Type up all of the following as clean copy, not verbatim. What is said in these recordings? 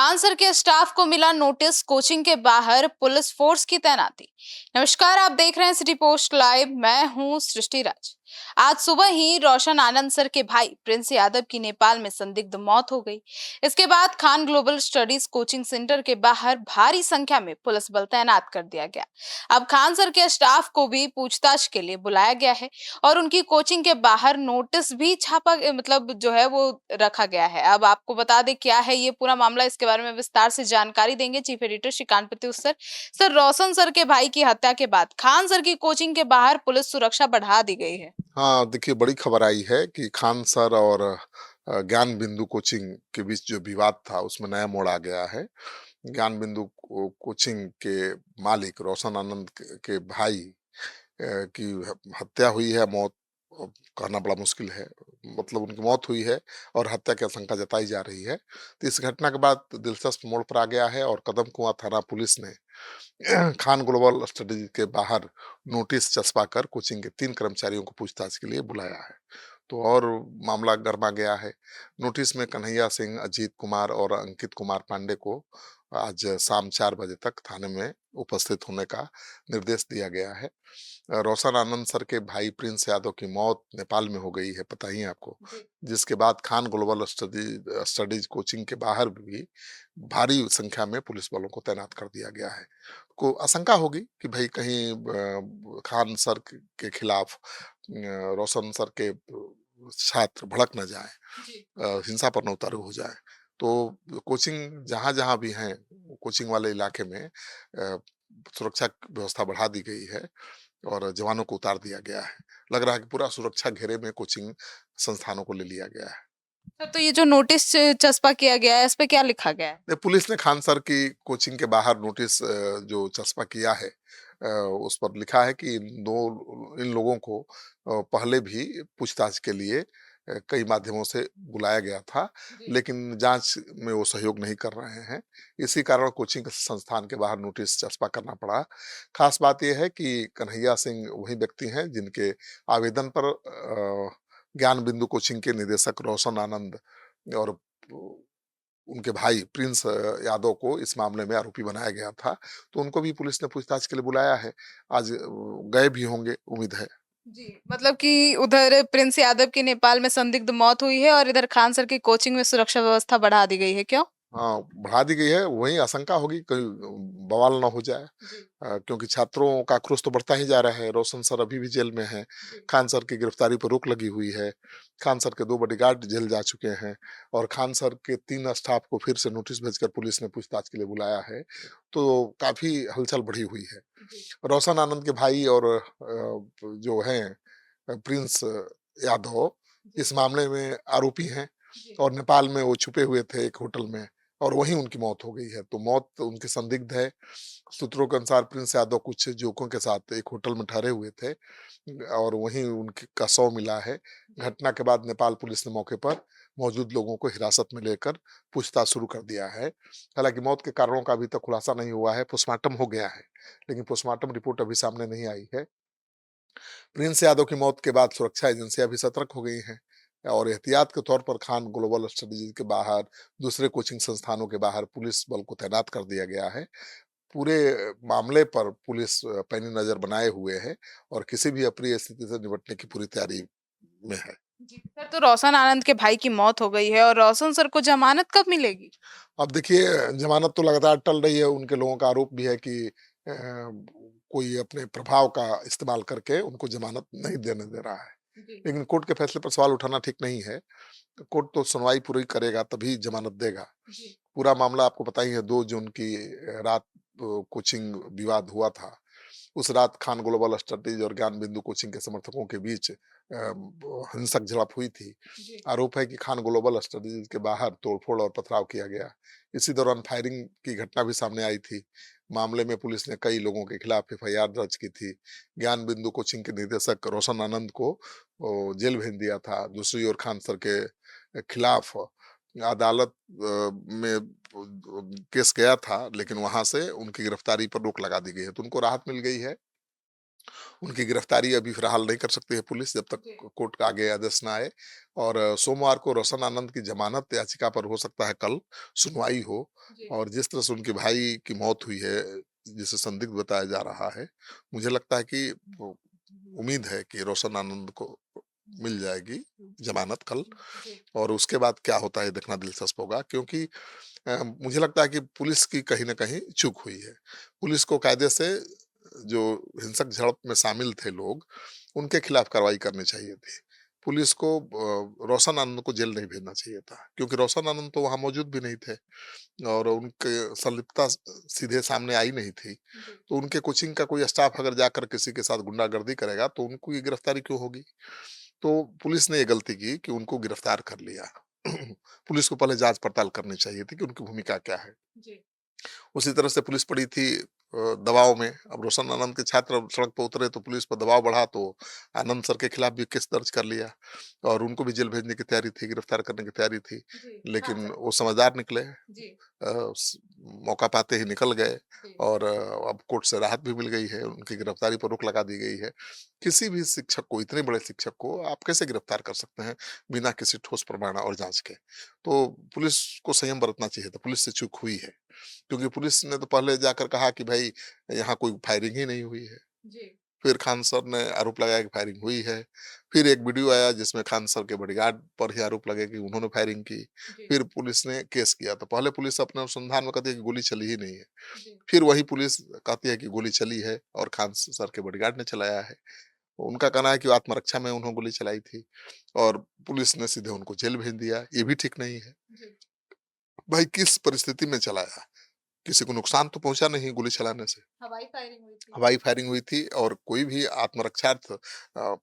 Khan sir के staff को मिला नोटिस, कोचिंग के बाहर पुलिस फोर्स की तैनाती। नमस्कार, आप देख रहे हैं सिटी पोस्ट लाइव। मैं हूं सृष्टि राज। आज सुबह ही रोशन आनंद सर के भाई प्रिंस यादव की नेपाल में संदिग्ध मौत हो गई। इसके बाद Khan global studies coaching centre के बाहर भारी संख्या में पुलिस बल तैनात कर दिया गया। अब खान सर के स्टाफ को भी पूछताछ के लिए बुलाया गया है और उनकी कोचिंग के बाहर नोटिस भी छापा मतलब जो है वो रखा गया है। अब आपको बता दें क्या है ये पूरा मामला, इसके बारे में विस्तार से जानकारी देंगे chief editor Shrikant Pratyush sir. Sir, Roshan sir के भाई की हत्या के बाद खान सर की कोचिंग के बाहर पुलिस सुरक्षा बढ़ा दी गई है। हाँ, देखिए बड़ी खबर आई है कि खान सर और ज्ञान बिंदु कोचिंग के बीच जो विवाद था उसमें नया मोड़ आ गया है। ज्ञान बिंदु कोचिंग के मालिक रोशन आनंद के भाई की हत्या हुई है। मौत कहना बड़ा मुश्किल है, मतलब उनकी मौत हुई है और हत्या की आशंका जताई जा रही है। तो इस घटना के बाद दिलचस्प मोड़ पर आ गया है और कदम कुआं थाना पुलिस ने खान ग्लोबल स्टडीज के बाहर नोटिस चस्पा कर कोचिंग के 3 कर्मचारियों को पूछताछ के लिए बुलाया है। तो और मामला गरमा गया है। नोटिस में कन्हैया सिंह, अजीत कुमार और अंकित कुमार पांडे को आज शाम 4 बजे तक थाने में उपस्थित होने का निर्देश दिया गया है। रोशन आनंद सर के भाई प्रिंस यादव की मौत नेपाल में हो गई है, पता ही है आपको। जिसके बाद खान ग्लोबल स्टडीज कोचिंग के बाहर भी भारी संख्या में पुलिस बलों को तैनात कर दिया गया है। को आशंका होगी कि भाई कहीं खान सर के खिलाफ रोशन सर के छात्र भड़क न जाए, हिंसा पर न उतारू हो जाए। तो कोचिंग जहां-जहां भी हैं, कोचिंग वाले इलाके में सुरक्षा व्यवस्था बढ़ा दी गई है और जवानों को उतार दिया गया है। लग रहा है कि पूरा सुरक्षा घेरे में कोचिंग संस्थानों को ले लिया गया है। सर, तो ये जो नोटिस चस्पा किया गया है, इस पे क्या लिखा गया है? पुलिस ने खान सर की कोचिंग के बाहर नोटिस जो चस्पा किया है, उस पर लिखा है कि इन लोगों को पहले भी पूछताछ के लिए कई माध्यमों से बुलाया गया था, लेकिन जांच में वो सहयोग नहीं कर रहे हैं। इसी कारण कोचिंग संस्थान के बाहर नोटिस चस्पा करना पड़ा। खास बात यह है कि कन्हैया सिंह वही व्यक्ति हैं जिनके आवेदन पर ज्ञान बिंदु कोचिंग के निदेशक रोशन आनंद और उनके भाई प्रिंस यादव को इस मामले में आरोपी बनाया गया था। तो उनको भी पुलिस ने पूछताछ के लिए बुलाया है। आज गए भी होंगे, उम्मीद है। जी, मतलब कि उधर प्रिंस यादव की नेपाल में संदिग्ध मौत हुई है और इधर खान सर की कोचिंग में सुरक्षा व्यवस्था बढ़ा दी गई है, क्यों? हाँ, बढ़ा दी गई है, वही आशंका होगी कहीं बवाल ना हो जाए। क्योंकि छात्रों का आक्रोश तो बढ़ता ही जा रहा है। रोशन सर अभी भी जेल में हैं, खान सर की गिरफ्तारी पर रोक लगी हुई है, खान सर के 2 बॉडीगार्ड जेल जा चुके हैं और खान सर के 3 स्टाफ को फिर से नोटिस भेजकर पुलिस ने पूछताछ के लिए बुलाया है। तो काफ़ी हलचल बढ़ी हुई है। रोशन आनंद के भाई और जो हैं प्रिंस यादव इस मामले में आरोपी हैं और नेपाल में वो छुपे हुए थे एक होटल में और वहीं उनकी मौत हो गई है। तो मौत उनकी संदिग्ध है। सूत्रों के अनुसार प्रिंस यादव कुछ युवकों के साथ एक होटल में ठहरे हुए थे और वहीं उनकी का शव मिला है। घटना के बाद नेपाल पुलिस ने मौके पर मौजूद लोगों को हिरासत में लेकर पूछताछ शुरू कर दिया है। हालांकि मौत के कारणों का अभी तक खुलासा नहीं हुआ है। पोस्टमार्टम हो गया है, लेकिन पोस्टमार्टम रिपोर्ट अभी सामने नहीं आई है। प्रिंस यादव की मौत के बाद सुरक्षा एजेंसियां भी सतर्क हो गई हैं और एहतियात के तौर पर खान ग्लोबल स्टडीज के बाहर, दूसरे कोचिंग संस्थानों के बाहर पुलिस बल को तैनात कर दिया गया है। पूरे मामले पर पुलिस पैनी नजर बनाए हुए है और किसी भी अप्रिय स्थिति से निपटने की पूरी तैयारी में है। जी सर, तो रोशन आनंद के भाई की मौत हो गई है और रोशन सर को जमानत कब मिलेगी? अब देखिए, जमानत तो लगातार टल रही है। उनके लोगों का आरोप भी है कि कोई अपने प्रभाव का इस्तेमाल करके उनको जमानत नहीं देने दे रहा है। लेकिन कोर्ट के फैसले पर सवाल उठाना ठीक नहीं है। कोर्ट तो सुनवाई पूरी करेगा तभी जमानत देगा। पूरा मामला आपको पता ही है। 2 जून की रात कोचिंग विवाद हुआ था। उस रात खान ग्लोबल स्टडीज और ज्ञान बिंदु कोचिंग के समर्थकों के बीच हिंसक झड़प हुई थी। आरोप है कि खान ग्लोबल स्टडीज के बाहर तोड़फोड़ और पथराव किया गया। इसी दौरान फायरिंग की घटना भी सामने आई थी। मामले में पुलिस ने कई लोगों के खिलाफ एफआईआर दर्ज की थी। ज्ञान बिंदु कोचिंग के निदेशक रोशन आनंद को जेल भेज दिया था। दूसरी ओर खान सर के खिलाफ अदालत में केस गया था, लेकिन वहां से उनकी गिरफ्तारी पर रोक लगा दी गई है। तो उनको राहत मिल गई है उनकी गिरफ्तारी अभी फिलहाल नहीं कर सकती है पुलिस जब तक जी। कोर्ट का आगे आदेश ना आए। और सोमवार को रोशन आनंद की जमानत याचिका पर हो सकता है कल सुनवाई हो। जी। और जिस तरह से उनके भाई की मौत हुई है, जिसे संदिग्ध बताया जा रहा है, मुझे लगता है कि उम्मीद है कि रोशन आनंद को मिल जाएगी जमानत कल। जी। और उसके बाद क्या होता है देखना दिलचस्प होगा, क्योंकि मुझे लगता है कि पुलिस की कहीं न कहीं चूक हुई है। पुलिस को कायदे से जो हिंसक झड़प में शामिल थे लोग, उनके खिलाफ कार्रवाई करनी चाहिए थी। पुलिस को रोशन आनंद को जेल नहीं भेजना चाहिए था, क्योंकि रोशन आनंद तो वहाँ मौजूद भी नहीं थे और उनके संलिप्तता सीधे सामने आई नहीं थी। जी। तो उनके कोचिंग का कोई स्टाफ अगर जाकर किसी के साथ गुंडागर्दी करेगा, तो उनको ये गिरफ्तारी क्यों होगी? तो पुलिस ने ये गलती की कि उनको गिरफ्तार कर लिया। पुलिस को पहले जाँच पड़ताल करनी चाहिए थी कि उनकी भूमिका क्या है। जी। उसी तरह से पुलिस पड़ी थी दबाव में। अब रोशन आनंद के छात्र अब सड़क पर उतरे तो पुलिस पर दबाव बढ़ा, तो आनंद सर के खिलाफ भी केस दर्ज कर लिया और उनको भी जेल भेजने की तैयारी थी, गिरफ्तार करने की तैयारी थी। जी। हाँ लेकिन सर। वो समझदार निकले, जी। मौका पाते ही निकल गए। जी। और अब कोर्ट से राहत भी मिल गई है, उनकी गिरफ्तारी पर रोक लगा दी गई है। किसी भी शिक्षक को, इतने बड़े शिक्षक को आप कैसे गिरफ्तार कर सकते हैं बिना किसी ठोस प्रमाण और जांच के? तो पुलिस को संयम बरतना चाहिए था, पुलिस से चूक हुई है। क्योंकि पुलिस ने तो पहले जाकर कहा कि भाई यहाँ कोई फायरिंग ही नहीं हुई है। जी। फिर खान सर ने आरोप लगाया कि फायरिंग हुई है। फिर एक वीडियो आया जिसमें खान सर के बॉडीगार्ड पर ही आरोप लगे कि उन्होंने फायरिंग की। जी। फिर पुलिस ने केस किया, तो पहले पुलिस अपने अनुसंधान में कहती है कि गोली चली ही नहीं है। जी। फिर वही पुलिस कहती है कि गोली चली है और खान सर के बॉडीगार्ड ने चलाया है। उनका कहना है कि आत्मरक्षा में उन्होंने गोली चलाई थी और पुलिस ने सीधे उनको जेल भेज दिया। ये भी ठीक नहीं है। जी। भाई किस परिस्थिति में चलाया? किसी को नुकसान तो पहुंचा नहीं गोली चलाने से। हवाई फायरिंग हुई थी। हवाई फायरिंग हुई थी और कोई भी आत्मरक्षार्थ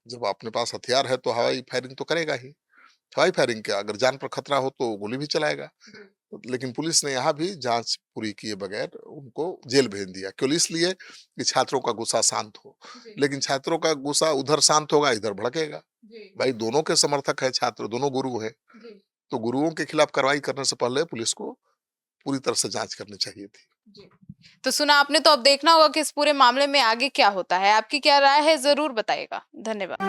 जब अपने पास हथियार है तो हवाई फायरिंग तो करेगा ही। हवाई फायरिंग क्या, अगर जान पर खतरा हो तो गोली भी चलाएगा। जी। लेकिन पुलिस ने यहाँ भी जांच पूरी किए बगैर उनको जेल भेज दिया, केवल इसलिए कि छात्रों का गुस्सा शांत हो। जी। लेकिन छात्रों का गुस्सा उधर शांत होगा, इधर भड़केगा। जी। भाई दोनों के समर्थक है छात्र, दोनों गुरु है। जी। तो गुरुओं के खिलाफ कार्रवाई करने से पहले पुलिस को पूरी तरह से जांच करनी चाहिए थी। जी। तो सुना आपने, तो अब देखना होगा कि इस पूरे मामले में आगे क्या होता है। आपकी क्या राय है, ज़रूर बताइएगा। धन्यवाद।